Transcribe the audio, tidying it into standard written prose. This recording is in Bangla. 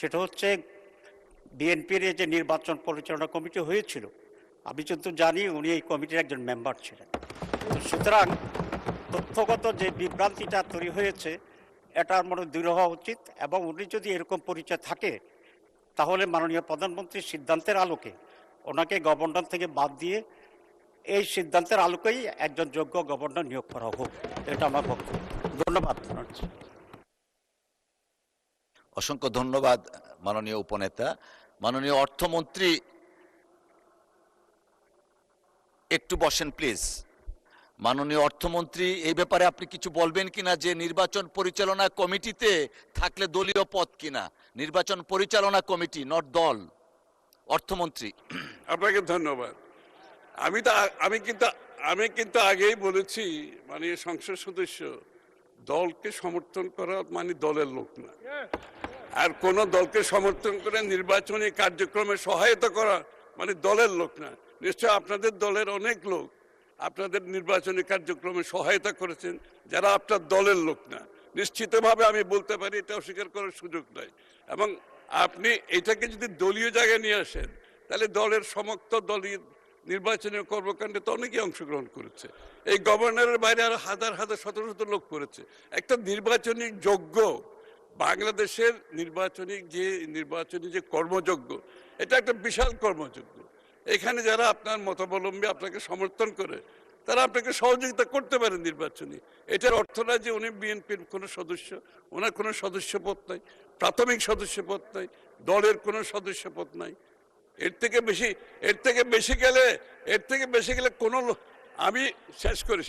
সেটা হচ্ছে বিএনপির এই যে নির্বাচন পরিচালনা কমিটি হয়েছিল, আমি কিন্তু জানি উনি এই কমিটির একজন মেম্বার ছিলেন। তো সুতরাং তথ্যগত যে বিভ্রান্তিটা তৈরি হয়েছে এটার মনে দূর হওয়া উচিত, এবং উনি যদি এরকম পরিচয় থাকে তাহলে মাননীয় প্রধানমন্ত্রীর সিদ্ধান্তের আলোকে ওনাকে গভর্নর থেকে বাদ দিয়ে এই সিদ্ধান্তের আলোকেই একজন যোগ্য গভর্নর নিয়োগ করা হোক, এটা আমার বক্তব্য। ধন্যবাদ। অসংখ্য ধন্যবাদ মাননীয় উপনেতা। মাননীয় অর্থমন্ত্রী একটু বসেন প্লিজ। মাননীয় অর্থমন্ত্রী, এই ব্যাপারে আপনি কিছু বলবেন কিনা, যে নির্বাচন পরিচালনা কমিটিতে থাকলে দলীয় পদ কিনা? নির্বাচন পরিচালনা কমিটি, নট দল। অর্থমন্ত্রী। আপনাকে ধন্যবাদ। আমি কিন্তু আগেই বলেছি, মানে সংসদ সদস্য দলকে সমর্থন করা মানে দলের লোক না, আর কোন দলকে সমর্থন করে নির্বাচনী কার্যক্রমে সহায়তা করা মানে দলের লোক না। নিশ্চয় আপনাদের দলের অনেক লোক আপনাদের নির্বাচনী কার্যক্রমে সহায়তা করেছেন, যারা আপনার দলের লোক না। নিশ্চিতভাবে আমি বলতে পারি, এটা অস্বীকার করার সুযোগ নাই। এবং আপনি এটাকে যদি দলীয় জায়গায় নিয়ে আসেন, তাহলে দলের সমস্ত দলীয় নির্বাচনী কর্মকাণ্ডে তো অনেকেই অংশগ্রহণ করেছে। এই গভর্নরের বাইরে আরো হাজার হাজার শত শত লোক করেছে। একটা নির্বাচনী যোগ্য বাংলাদেশের নির্বাচনী যে কর্মযোগ্য, এটা একটা বিশাল কর্মযোগ্য। এখানে যারা আপনার মতাবলম্বী আপনাকে সমর্থন করে, তারা আপনাকে সহযোগিতা করতে পারে নির্বাচনী। এটার অর্থ না যে উনি বিএনপির কোনো সদস্য, ওনার কোনো সদস্যপদ নাই, প্রাথমিক সদস্যপদ নাই, দলের কোনো সদস্যপদ নাই। এর থেকে বেশি গেলে কোনো, আমি শেষ করি